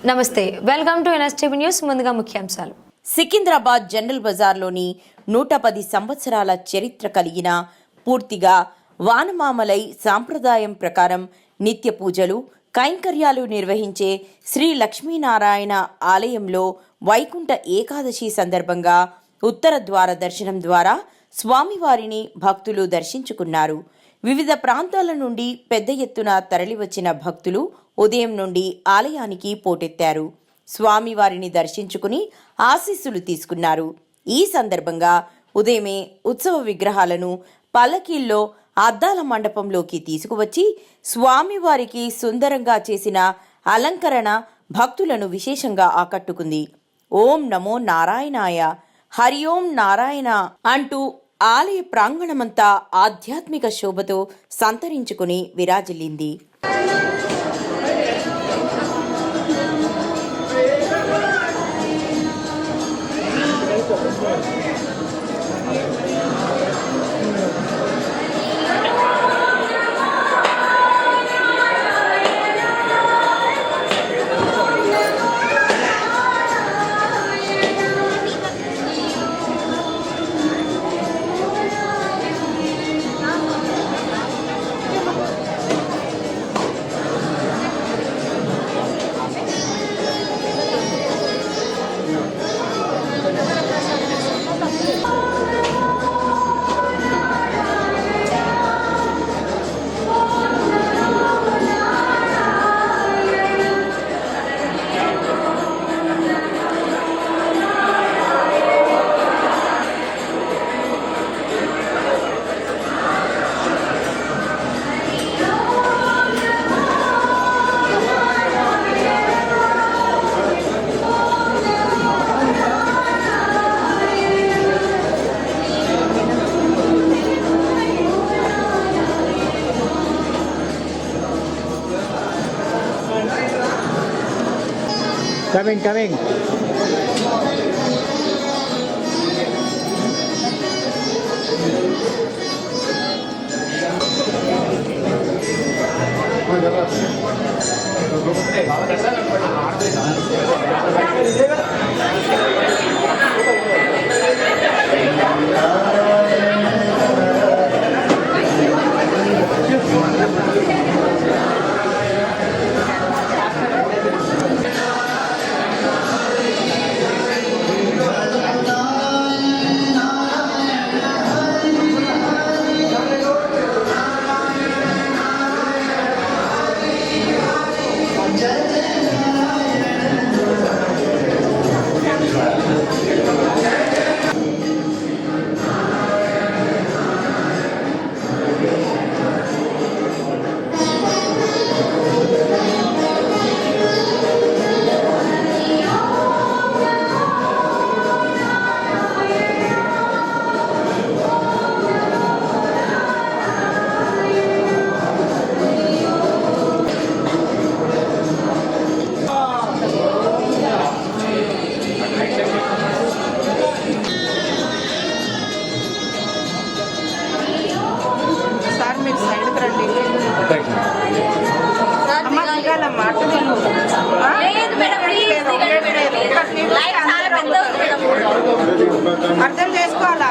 నమస్తే, welcome to NSTV news. ముందుగా ముఖ్యాంశాలు. సికింద్రాబాద్ జనరల్ బజార్లోని 110 సంవత్సరాల చరిత్ర కలిగిన పూర్తిగా వానమామలై సాంప్రదాయం ప్రకారం నిత్య పూజలు కైంకర్యాలు నిర్వహించే శ్రీ లక్ష్మీనారాయణ ఆలయంలో వైకుంఠ ఏకాదశి సందర్భంగా ఉత్తర ద్వార దర్శనం ద్వారా స్వామివారిని భక్తులు దర్శించుకున్నారు. వివిధ ప్రాంతాల నుండి పెద్ద ఎత్తున తరలివచ్చిన భక్తులు ఉదయం నుండి ఆలయానికి పోటెత్తారు. స్వామివారిని దర్శించుకుని ఆశీస్సులు తీసుకున్నారు. ఈ సందర్భంగా ఉదయమే ఉత్సవ విగ్రహాలను పల్లకీల్లో అద్దాల మండపంలోకి తీసుకువచ్చి స్వామివారికి సుందరంగా చేసిన అలంకరణ భక్తులను విశేషంగా ఆకట్టుకుంది. ఓం నమో నారాయణాయ, హరి ఓం నారాయణ అంటూ ఆలయ ప్రాంగణమంతా ఆధ్యాత్మిక శోభతో సంతరించుకుని విరాజిల్లింది. Coming. అర్థం చేసుకోవాలా?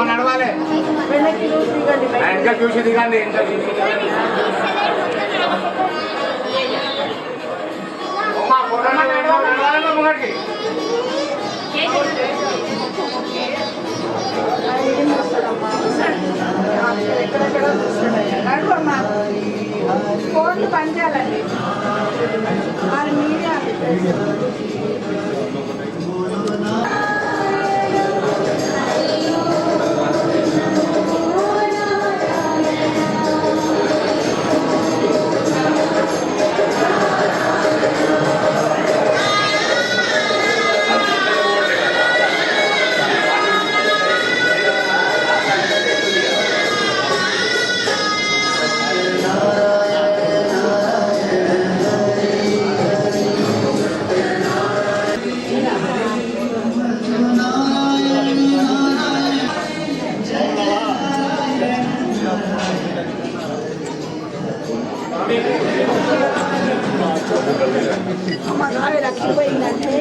నడవాలి, ఇంకా చూసి దిగండి. ఫోన్లు పనిచేయాలండి. వాళ్ళు మీడియా మా నాన్న రక్షిపోయిందంటే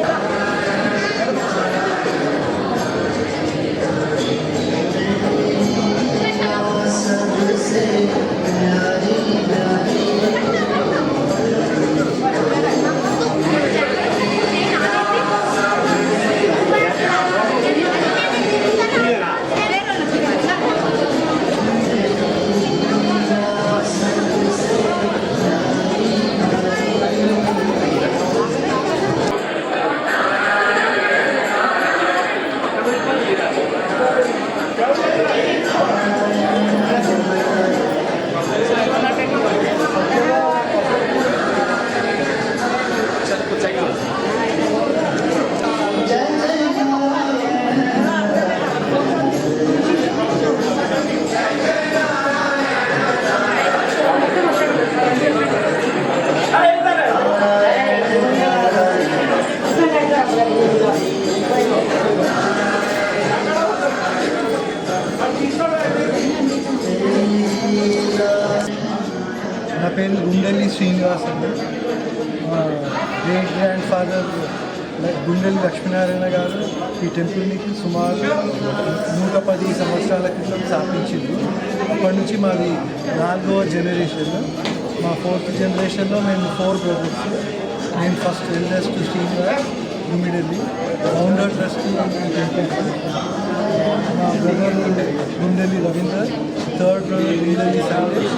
నా పేరు గుండెల్లి శ్రీనివాస్ అండి. మా great grand father Gundelli Lakshminarayana గారు ఈ టెంపుల్ని సుమారు 110 సంవత్సరాల క్రితం స్థాపించింది. అప్పటి నుంచి మాది 4వ జనరేషన్. మా 4th జనరేషన్లో మేము 4 బ్రదర్స్. నేను first eldest Srinivas Gummidelli, founder trustee ఈ టెంపుల్. మా brother Gundelli Ravinder, third brother Gundelli Sandesh,